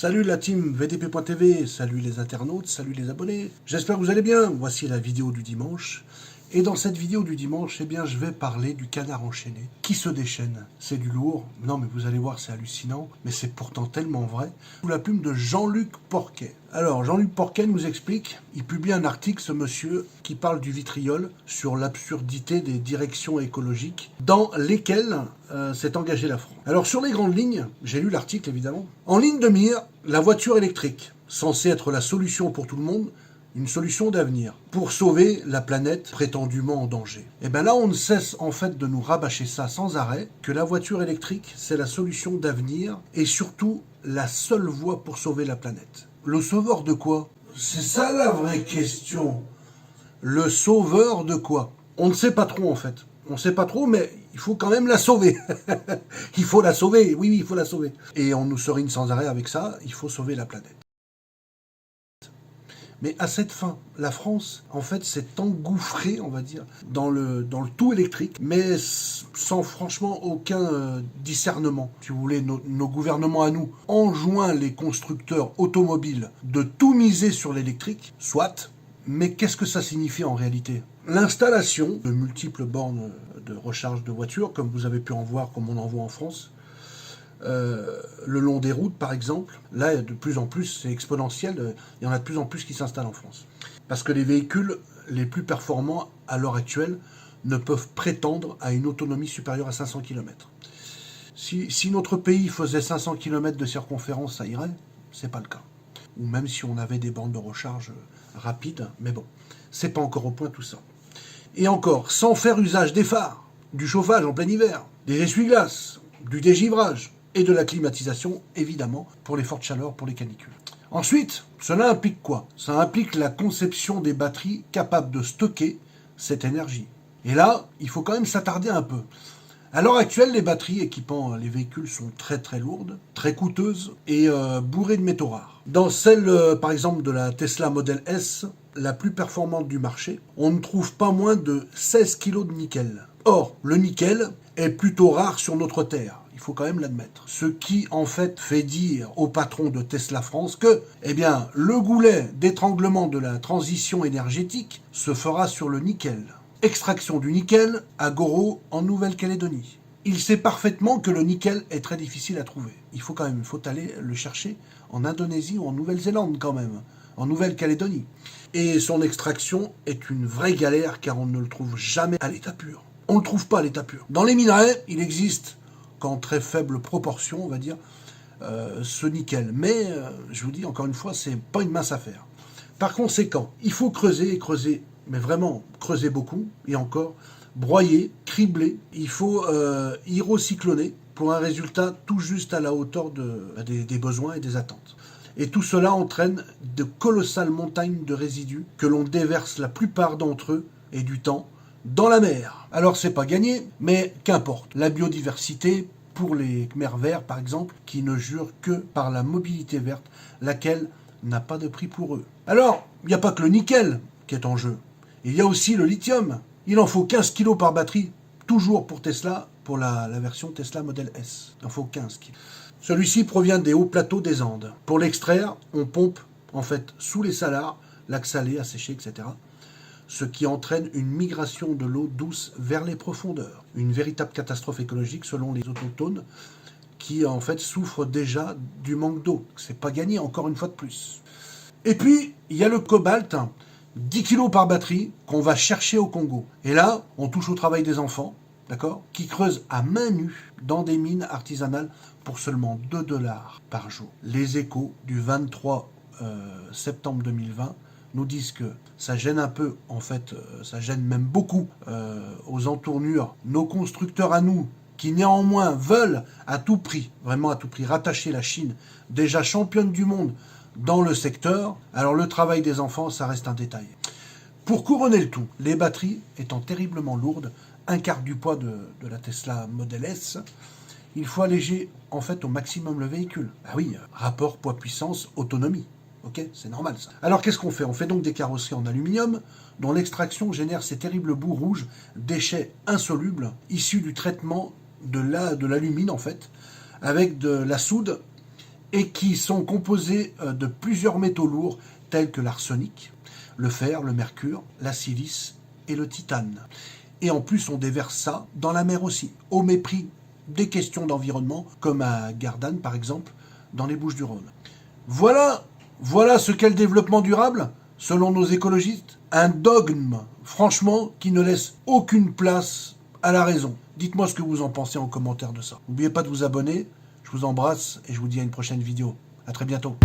Salut la team VDP.tv, salut les internautes, salut les abonnés. J'espère que vous allez bien. Voici la vidéo du dimanche. Et dans cette vidéo du dimanche, eh bien, je vais parler du canard enchaîné qui se déchaîne. C'est du lourd. Non, mais vous allez voir, c'est hallucinant. Mais c'est pourtant tellement vrai. Sous la plume de Jean-Luc Porquet. Alors, Jean-Luc Porquet nous explique, il publie un article, ce monsieur, qui parle du vitriol sur l'absurdité des directions écologiques dans lesquelles s'est engagée la France. Alors, sur les grandes lignes, j'ai lu l'article évidemment. En ligne de mire, la voiture électrique, censée être la solution pour tout le monde, une solution d'avenir pour sauver la planète prétendument en danger. Et bien là, on ne cesse en fait de nous rabâcher ça sans arrêt, que la voiture électrique, c'est la solution d'avenir et surtout la seule voie pour sauver la planète. Le sauveur de quoi? C'est ça la vraie question. Le sauveur de quoi? On ne sait pas trop en fait. On ne sait pas trop, mais il faut quand même la sauver. Il faut la sauver, oui, il faut la sauver. Et on nous serine sans arrêt avec ça, il faut sauver la planète. Mais à cette fin, la France, en fait, s'est engouffrée, on va dire, dans le tout électrique, mais sans franchement aucun discernement. Si vous voulez, nos gouvernements à nous enjoignent les constructeurs automobiles de tout miser sur l'électrique, soit, mais qu'est-ce que ça signifie en réalité? L'installation de multiples bornes de recharge de voitures, comme vous avez pu en voir, comme on en voit en France, le long des routes par exemple, là de plus en plus c'est exponentiel, il y en a de plus en plus qui s'installent en France. Parce que les véhicules les plus performants à l'heure actuelle ne peuvent prétendre à une autonomie supérieure à 500 km. Si notre pays faisait 500 km de circonférence, ça irait, c'est pas le cas. Ou même si on avait des bornes de recharge rapides, mais bon, c'est pas encore au point tout ça. Et encore, sans faire usage des phares, du chauffage en plein hiver, des essuie-glaces, du dégivrage, et de la climatisation, évidemment, pour les fortes chaleurs, pour les canicules. Ensuite, cela implique quoi? Ça implique la conception des batteries capables de stocker cette énergie. Et là, il faut quand même s'attarder un peu. À l'heure actuelle, les batteries équipant les véhicules sont très très lourdes, très coûteuses et bourrées de métaux rares. Dans celle, par exemple, de la Tesla Model S, la plus performante du marché, on ne trouve pas moins de 16 kg de nickel. Or, le nickel est plutôt rare sur notre Terre. Il faut quand même l'admettre. Ce qui, en fait, fait dire au patron de Tesla France que, eh bien, le goulet d'étranglement de la transition énergétique se fera sur le nickel. Extraction du nickel à Goro, en Nouvelle-Calédonie. Il sait parfaitement que le nickel est très difficile à trouver. Il faut aller le chercher en Indonésie ou en Nouvelle-Zélande quand même, en Nouvelle-Calédonie. Et son extraction est une vraie galère car on ne le trouve jamais à l'état pur. On ne le trouve pas à l'état pur. Dans les minerais, il existe qu'en très faible proportion, on va dire, ce nickel. Mais, je vous dis, encore une fois, c'est pas une mince affaire. Par conséquent, il faut creuser et creuser, mais vraiment creuser beaucoup, et encore, broyer, cribler, il faut hyrocycloner pour un résultat tout juste à la hauteur des besoins et des attentes. Et tout cela entraîne de colossales montagnes de résidus que l'on déverse la plupart d'entre eux, et du temps, dans la mer. Alors c'est pas gagné, mais qu'importe. La biodiversité, pour les Khmers verts par exemple, qui ne jurent que par la mobilité verte, laquelle n'a pas de prix pour eux. Alors, il n'y a pas que le nickel qui est en jeu. Il y a aussi le lithium. Il en faut 15 kg par batterie, toujours pour Tesla, pour la version Tesla Model S. Il en faut 15 kg. Celui-ci provient des hauts plateaux des Andes. Pour l'extraire, on pompe en fait sous les salars, lac salé, asséché, etc., ce qui entraîne une migration de l'eau douce vers les profondeurs. Une véritable catastrophe écologique selon les autochtones qui en fait souffrent déjà du manque d'eau. C'est pas gagné encore une fois de plus. Et puis, il y a le cobalt, 10 kg par batterie, qu'on va chercher au Congo. Et là, on touche au travail des enfants, d'accord, qui creusent à main nue dans des mines artisanales pour seulement 2 $ par jour. Les Échos du 23 septembre 2020 nous disent que ça gêne un peu, en fait, ça gêne même beaucoup aux entournures, nos constructeurs à nous, qui néanmoins veulent à tout prix, vraiment à tout prix, rattacher la Chine, déjà championne du monde dans le secteur. Alors le travail des enfants, ça reste un détail. Pour couronner le tout, les batteries étant terriblement lourdes, un quart du poids de la Tesla Model S, il faut alléger en fait au maximum le véhicule. Ah oui, rapport poids-puissance, autonomie. Ok, c'est normal ça. Alors qu'est-ce qu'on fait? On fait donc des carrosseries en aluminium dont l'extraction génère ces terribles bouts rouges, déchets insolubles, issus du traitement de l'alumine en fait, avec de la soude et qui sont composés de plusieurs métaux lourds tels que l'arsenic, le fer, le mercure, la silice et le titane. Et en plus, on déverse ça dans la mer aussi, au mépris des questions d'environnement, comme à Gardanne par exemple, dans les Bouches-du-Rhône. Voilà ce qu'est le développement durable, selon nos écologistes. Un dogme, franchement, qui ne laisse aucune place à la raison. Dites-moi ce que vous en pensez en commentaire de ça. N'oubliez pas de vous abonner, je vous embrasse et je vous dis à une prochaine vidéo. À très bientôt.